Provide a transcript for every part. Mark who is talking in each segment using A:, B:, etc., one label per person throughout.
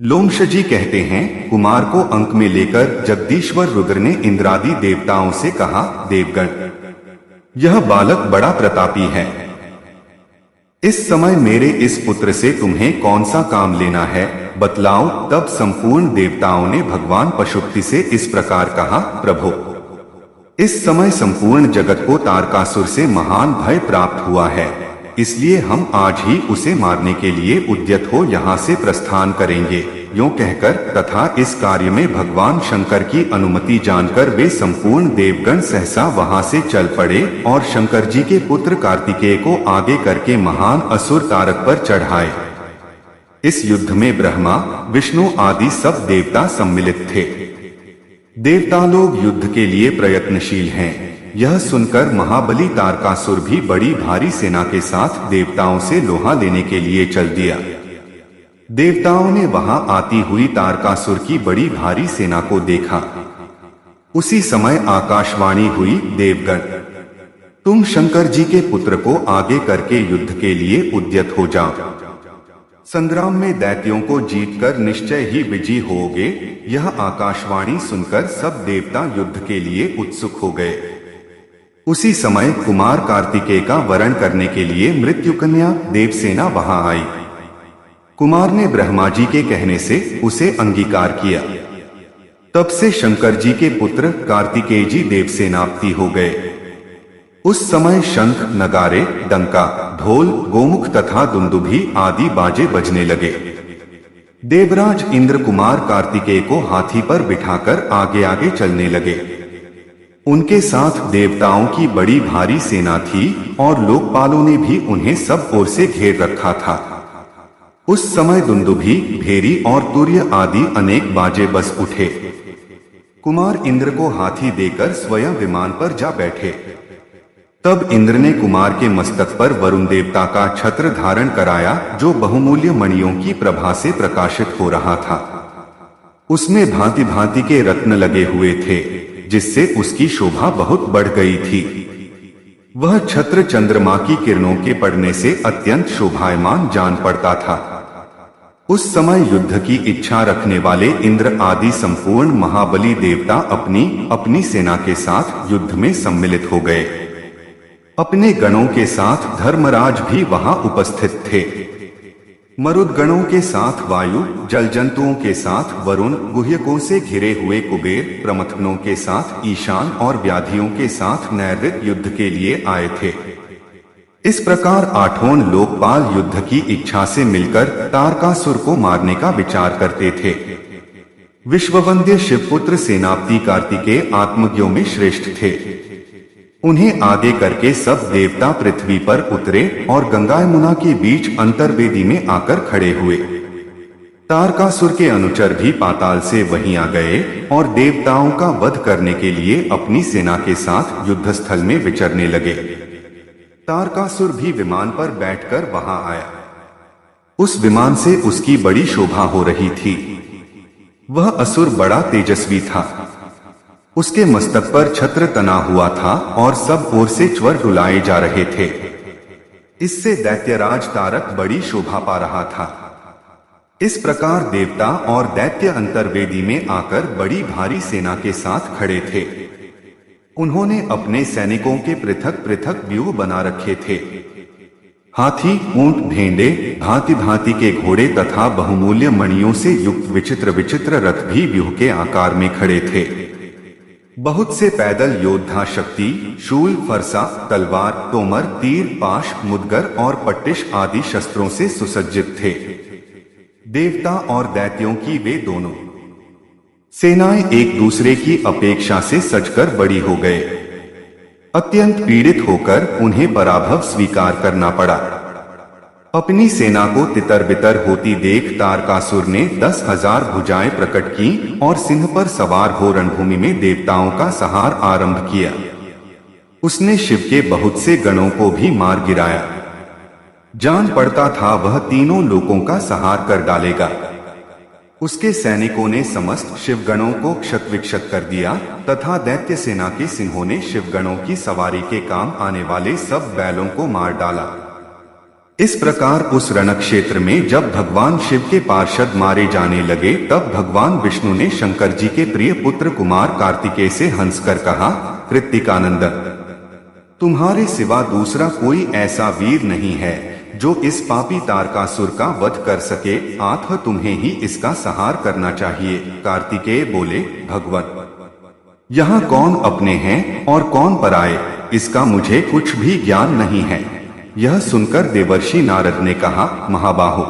A: लोमश जी कहते हैं, कुमार को अंक में लेकर जगदीश्वर रुद्र ने इंद्रादि देवताओं से कहा, देवगण, यह बालक बड़ा प्रतापी है। इस समय मेरे इस पुत्र से तुम्हें कौन सा काम लेना है, बतलाओ। तब संपूर्ण देवताओं ने भगवान पशुपति से इस प्रकार कहा, प्रभु, इस समय संपूर्ण जगत को तारकासुर से महान भय प्राप्त हुआ है, इसलिए हम आज ही उसे मारने के लिए उद्यत हो यहाँ से प्रस्थान करेंगे। यूं कहकर तथा इस कार्य में भगवान शंकर की अनुमति जानकर वे संपूर्ण देवगण सहसा वहां से चल पड़े और शंकर जी के पुत्र कार्तिकेय को आगे करके महान असुर तारक पर चढ़ाए। इस युद्ध में ब्रह्मा, विष्णु आदि सब देवता सम्मिलित थे। देवता लोग युद्ध के लिए प्रयत्नशील हैं। यह सुनकर महाबली तारकासुर भी बड़ी भारी सेना के साथ देवताओं से लोहा लेने के लिए चल दिया। देवताओं ने वहां आती हुई तारकासुर की बड़ी भारी सेना को देखा। उसी समय आकाशवाणी हुई, देवगण, तुम शंकर जी के पुत्र को आगे करके युद्ध के लिए उद्यत हो जाओ। संग्राम में दैत्यों को जीतकर निश्चय ही विजयी होगे। यह आकाशवाणी सुनकर सब देवता युद्ध के लिए उत्सुक हो गए। उसी समय कुमार कार्तिकेय का वरण करने के लिए मृत्यु कन्या देवसेना वहां आई। कुमार ने ब्रह्मा जी के कहने से उसे अंगीकार किया। तब से शंकर जी के पुत्र कार्तिकेय जी देवसेनापति हो गए। उस समय शंख, नगारे, डंका, ढोल, गोमुख तथा दुंदुभी आदि बाजे बजने लगे। देवराज इंद्र कुमार कार्तिकेय को हाथी पर बिठाकर आगे आगे चलने लगे। उनके साथ देवताओं की बड़ी भारी सेना थी और लोकपालों ने भी उन्हें सब ओर से घेर रखा था। उस समय दुंदुभी, भेरी और तुर्य आदि अनेक बाजे बस उठे। कुमार इंद्र को हाथी देकर स्वयं विमान पर जा बैठे। तब इंद्र ने कुमार के मस्तक पर वरुण देवता का छत्र धारण कराया, जो बहुमूल्य मणियों की प्रभा से प्रकाशित हो रहा था। उसमें भांति भांति के रत्न लगे हुए थे, जिससे उसकी शोभा बहुत बढ़ गई थी। वह छत्र चंद्रमा की किरणों के पड़ने से अत्यंत शोभायमान जान पड़ता था। उस समय युद्ध की इच्छा रखने वाले इंद्र आदि संपूर्ण महाबली देवता अपनी अपनी सेना के साथ युद्ध में सम्मिलित हो गए। अपने गणों के साथ धर्मराज भी वहां उपस्थित थे। मरुदगणों के साथ वायु, जल जंतुओं के साथ वरुण, गुह्यकों से घिरे हुए कुबेर, प्रमथनों के साथ ईशान और व्याधियों के साथ नैऋत युद्ध के लिए आए थे। इस प्रकार आठों लोकपाल युद्ध की इच्छा से मिलकर तारकासुर को मारने का विचार करते थे। विश्ववंद्य शिवपुत्र सेनापति कार्तिकेय आत्मज्ञों में श्रेष्ठ थे। उन्हें आगे करके सब देवता पृथ्वी पर उतरे और गंगा यमुना के बीच अंतर्वेदी में आकर खड़े हुए। तारकासुर के अनुचर भी पाताल से वहीं आ गए और देवताओं का वध करने के लिए अपनी सेना के साथ युद्धस्थल में विचरने लगे। तारकासुर भी विमान पर बैठकर वहां आया। उस विमान से उसकी बड़ी शोभा हो रही थी। वह असुर बड़ा तेजस्वी था। उसके मस्तक पर छत्र तना हुआ था और सब ओर से च्वर डुलाए जा रहे थे। इससे दैत्यराज तारक बड़ी शोभा पा रहा था। इस प्रकार देवता और दैत्य अंतर्वेदी में आकर बड़ी भारी सेना के साथ खड़े थे। उन्होंने अपने सैनिकों के पृथक पृथक व्यूह बना रखे थे। हाथी, ऊंट, भेंड़े, भांति भांति के घोड़े तथा बहुमूल्य मणियों से युक्त विचित्र विचित्र रथ भी व्यूह के आकार में खड़े थे। बहुत से पैदल योद्धा शक्ति, शूल, फरसा, तलवार, तोमर, तीर, पाश, मुदगर और पट्टिश आदि शस्त्रों से सुसज्जित थे। देवता और दैत्यों की वे दोनों सेनाएं एक दूसरे की अपेक्षा से सजकर बड़ी हो गए। अत्यंत पीड़ित होकर उन्हें पराभव स्वीकार करना पड़ा। अपनी सेना को तितर बितर होती देख तारकासुर ने 10,000 भुजाएं प्रकट की और सिंह पर सवार हो रणभूमि में देवताओं का संहार आरंभ किया। उसने शिव के बहुत से गणों को भी मार गिराया। जान पड़ता था वह तीनों लोकों का संहार कर डालेगा। उसके सैनिकों ने समस्त शिवगणों को क्षत विक्षत कर दिया तथा दैत्य सेना के सिंहों ने शिवगणों की सवारी के काम आने वाले सब बैलों को मार डाला। इस प्रकार उस रणक्षेत्र में जब भगवान शिव के पार्षद मारे जाने लगे, तब भगवान विष्णु ने शंकर जी के प्रिय पुत्र कुमार कार्तिकेय से हंसकर कहा, कृत्तिकानंद, तुम्हारे सिवा दूसरा कोई ऐसा वीर नहीं है जो इस पापी तारकासुर का वध कर सके, अतः तुम्हें ही इसका संहार करना चाहिए। कार्तिकेय बोले, भगवान, यहाँ कौन अपने हैं और कौन पराये, इसका मुझे कुछ भी ज्ञान नहीं है। यह सुनकर देवर्षि नारद ने कहा, महाबाहो,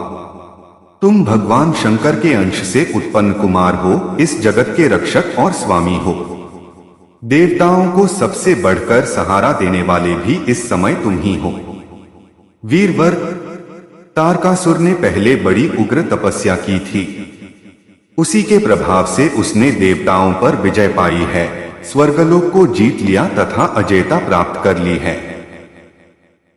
A: तुम भगवान शंकर के अंश से उत्पन्न कुमार हो, इस जगत के रक्षक और स्वामी हो। देवताओं को सबसे बढ़कर सहारा देने वाले भी इस समय तुम ही हो। वीरवर, तारकासुर ने पहले बड़ी उग्र तपस्या की थी, उसी के प्रभाव से उसने देवताओं पर विजय पाई है, स्वर्गलोक को जीत लिया तथा अजेयता प्राप्त कर ली है।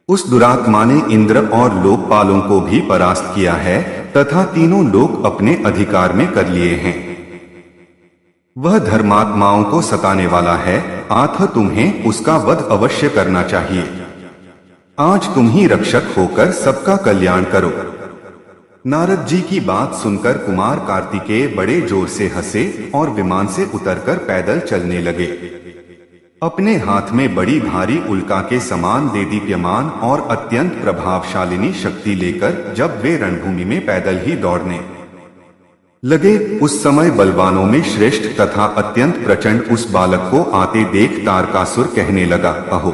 A: उस दुरात्मा ने इंद्र और लोकपालों को भी परास्त किया है तथा तीनों लोक अपने अधिकार में कर लिए हैं। वह धर्मात्माओं को सताने वाला है, अतः तुम्हें उसका वध अवश्य करना चाहिए। आज तुम ही रक्षक होकर सबका कल्याण करो। नारद जी की बात सुनकर कुमार कार्तिकेय बड़े जोर से हंसे और विमान से उतरकर पैदल चलने लगे। अपने हाथ में बड़ी भारी उल्का के समान देदीप्यमान और अत्यंत प्रभावशालिनी शक्ति लेकर जब वे रणभूमि में पैदल ही दौड़ने लगे, उस समय बलवानों में श्रेष्ठ तथा अत्यंत प्रचंड उस बालक को आते देख तारकासुर कहने लगा, अहो,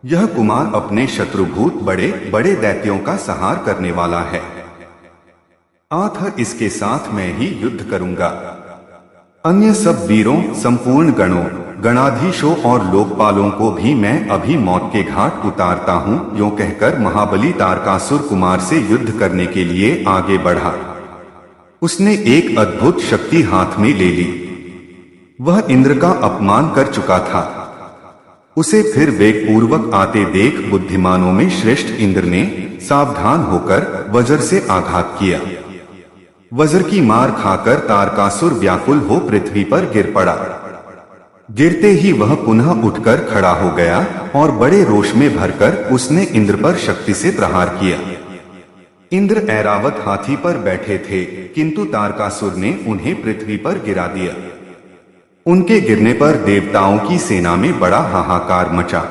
A: यह कुमार अपने शत्रुभूत बड़े बड़े दैत्यों का संहार करने वाला है, अतः इसके साथ मैं ही युद्ध करूंगा। अन्य सब वीरों, संपूर्ण गणों, गणाधीशों और लोकपालों को भी मैं अभी मौत के घाट उतारता हूँ। यूं कहकर महाबली तारकासुर कुमार से युद्ध करने के लिए आगे बढ़ा। उसने एक अद्भुत शक्ति हाथ में ले ली। वह इंद्र का अपमान कर चुका था। उसे फिर वेग पूर्वक आते देख बुद्धिमानों में श्रेष्ठ इंद्र ने सावधान होकर वज्र से आघात किया। वज्र की मार खाकर तारकासुर व्याकुल हो पृथ्वी पर गिर पड़ा। गिरते ही वह पुनः उठकर खड़ा हो गया और बड़े रोष में भरकर उसने इंद्र पर शक्ति से प्रहार किया। इंद्र ऐरावत हाथी पर बैठे थे, किंतु तारकासुर ने उन्हें पृथ्वी पर गिरा दिया। उनके गिरने पर देवताओं की सेना में बड़ा हाहाकार मचा।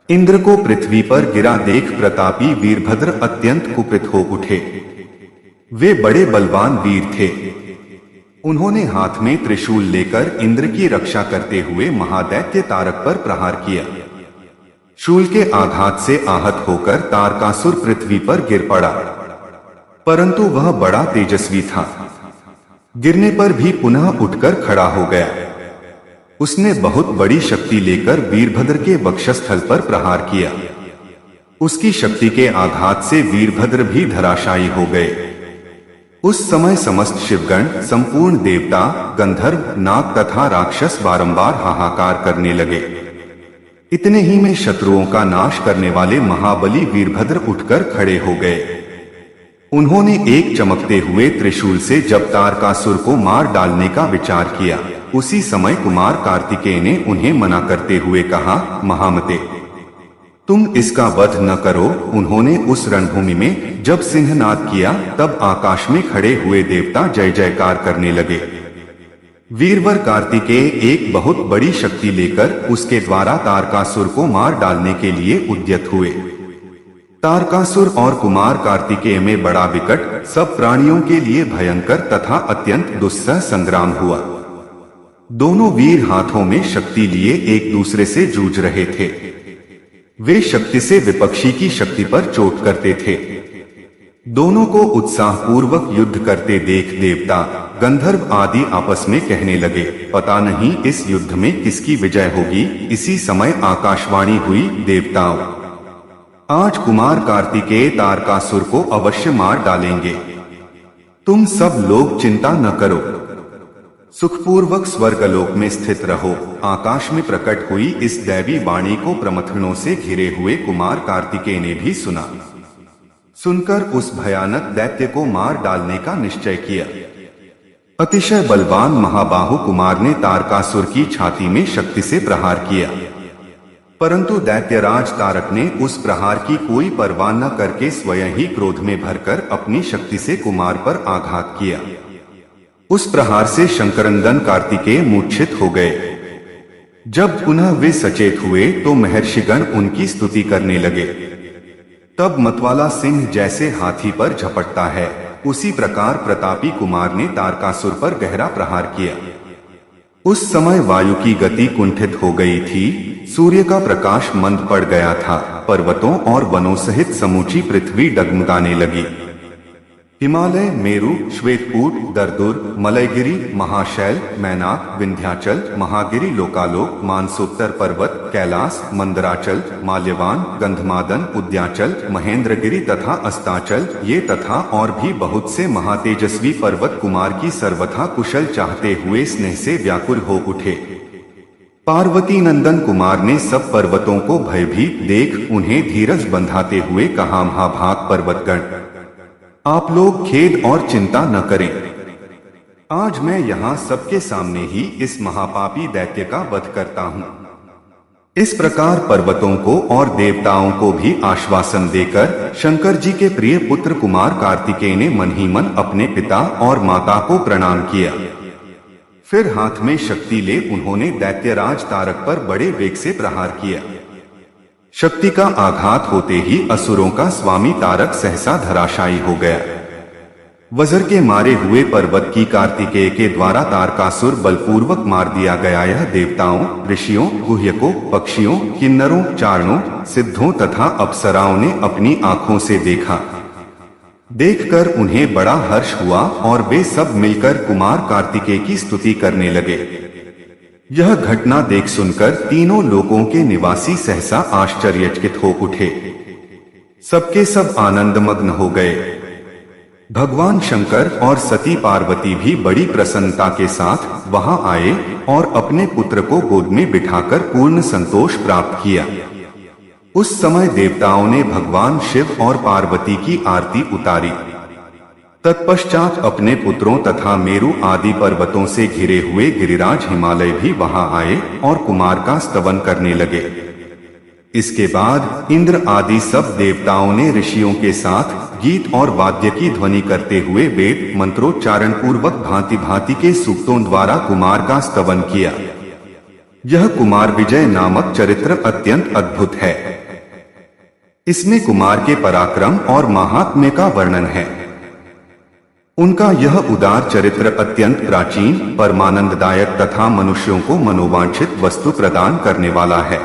A: इंद्र को पृथ्वी पर गिरा देख प्रतापी वीरभद्र अत्यंत कुपित हो उठे। वे बड़े बलवान वीर थे। उन्होंने हाथ में त्रिशूल लेकर इंद्र की रक्षा करते हुए महादैत्य तारक पर प्रहार किया। शूल के आघात से आहत होकर तारकासुर पृथ्वी पर गिर पड़ा, परंतु वह बड़ा तेजस्वी था। गिरने पर भी पुनः उठकर खड़ा हो गया। उसने बहुत बड़ी शक्ति लेकर वीरभद्र के वक्षस्थल पर प्रहार किया। उसकी शक्ति के आघात से वीरभद्र भी धराशायी हो गए। उस समय समस्त शिवगण, संपूर्ण देवता, गंधर्व, नाग तथा राक्षस बारंबार हाहाकार करने लगे। इतने ही में शत्रुओं का नाश करने वाले महाबली वीरभद्र उठकर खड़े हो गए। उन्होंने एक चमकते हुए त्रिशूल से जब तारकासुर को मार डालने का विचार किया, उसी समय कुमार कार्तिकेय ने उन्हें मना करते हुए कहा, महामते, तुम इसका वध न करो। उन्होंने उस रणभूमि में जब सिंहनाद किया, तब आकाश में खड़े हुए देवता जय जयकार करने लगे। वीरवर कार्तिकेय एक बहुत बड़ी शक्ति लेकर उसके द्वारा तारकासुर को मार डालने के लिए उद्यत हुए। तारकासुर और कुमार कार्तिकेय में बड़ा विकट, सब प्राणियों के लिए भयंकर तथा अत्यंत दुस्सह संग्राम हुआ। दोनों वीर हाथों में शक्ति लिए एक दूसरे से जूझ रहे थे। वे शक्ति से विपक्षी की शक्ति पर चोट करते थे। दोनों को उत्साहपूर्वक युद्ध करते देख देवता, गंधर्व आदि आपस में कहने लगे, पता नहीं इस युद्ध में किसकी विजय होगी। इसी समय आकाशवाणी हुई, देवताओं, आज कुमार कार्तिकेय तारकासुर को अवश्य मार डालेंगे। तुम सब लोग चिंता न करो, सुखपूर्वक स्वर्गलोक में स्थित रहो। आकाश में प्रकट हुई इस दैवी वाणी को प्रमथनों से घिरे हुए कुमार कार्तिकेय ने भी सुना। सुनकर उस भयानक दैत्य को मार डालने का निश्चय किया। अतिशय बलवान महाबाहु कुमार ने तारकासुर की छाती में शक्ति से प्रहार किया, परंतु दैत्यराज तारक ने उस प्रहार की कोई परवाह न करके स्वयं ही क्रोध में भरकर अपनी शक्ति से कुमार पर आघात किया। उस प्रहार से शंकरनंदन कार्तिकेय मूर्छित हो गए। जब पुनः वे सचेत हुए तो महर्षिगण उनकी स्तुति करने लगे। तब मतवाला सिंह जैसे हाथी पर झपटता है, उसी प्रकार प्रतापी कुमार ने तारकासुर पर गहरा प्रहार किया। उस समय वायु की गति कुंठित हो गई थी, सूर्य का प्रकाश मंद पड़ गया था, पर्वतों और वनों सहित समूची पृथ्वी डगमगाने लगी। हिमालय, मेरु, श्वेतकूट, दरदुर, मलयगिरी, महाशैल, मैनाक, विंध्याचल, महागिरी, लोकालोक, मानसोत्तर पर्वत, कैलाश, मंदराचल, माल्यवान, गंधमादन, उद्याचल, महेंद्रगिरी तथा अस्ताचल, ये तथा और भी बहुत से महातेजस्वी पर्वत कुमार की सर्वथा कुशल चाहते हुए स्नेह से व्याकुल हो उठे। पार्वती नंदन कुमार ने सब पर्वतों को भयभीत देख उन्हें धीरज बंधाते हुए कहा, महाभाग पर्वतगण, आप लोग खेद और चिंता न करें। आज मैं यहाँ सबके सामने ही इस महापापी दैत्य का वध करता हूँ। इस प्रकार पर्वतों को और देवताओं को भी आश्वासन देकर शंकर जी के प्रिय पुत्र कुमार कार्तिकेय ने मन ही मन अपने पिता और माता को प्रणाम किया। फिर हाथ में शक्ति ले उन्होंने दैत्यराज तारक पर बड़े वेग से प्रहार किया। शक्ति का आघात होते ही असुरों का स्वामी तारक सहसा धराशायी हो गया। वज्र के मारे हुए पर्वत की कार्तिकेय के द्वारा तारकासुर बलपूर्वक मार दिया गया। यह देवताओं, ऋषियों, गुह्यकों, पक्षियों, किन्नरों, चारणों, सिद्धों तथा अप्सराओं ने अपनी आंखों से देखा। देखकर उन्हें बड़ा हर्ष हुआ और वे सब मिलकर कुमार कार्तिकेय की स्तुति करने लगे। यह घटना देख सुनकर तीनों लोकों के निवासी सहसा आश्चर्यचकित हो उठे। सबके सब आनंदमग्न हो गए। भगवान शंकर और सती पार्वती भी बड़ी प्रसन्नता के साथ वहां आए और अपने पुत्र को गोद में बिठाकर पूर्ण संतोष प्राप्त किया। उस समय देवताओं ने भगवान शिव और पार्वती की आरती उतारी। तत्पश्चात अपने पुत्रों तथा मेरु आदि पर्वतों से घिरे हुए गिरिराज हिमालय भी वहां आए और कुमार का स्तवन करने लगे। इसके बाद इंद्र आदि सब देवताओं ने ऋषियों के साथ गीत और वाद्य की ध्वनि करते हुए वेद मंत्रोच्चारण पूर्वक भांति भांति के सूक्तों द्वारा कुमार का स्तवन किया। यह कुमार विजय नामक चरित्र अत्यंत अद्भुत है। इसमें कुमार के पराक्रम और महात्म्य का वर्णन है। उनका यह उदार चरित्र अत्यंत प्राचीन, परमानंददायक तथा मनुष्यों को मनोवांछित वस्तु प्रदान करने वाला है।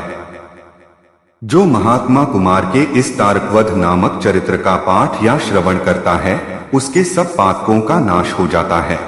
A: जो महात्मा कुमार के इस तारकवध नामक चरित्र का पाठ या श्रवण करता है, उसके सब पातकों का नाश हो जाता है।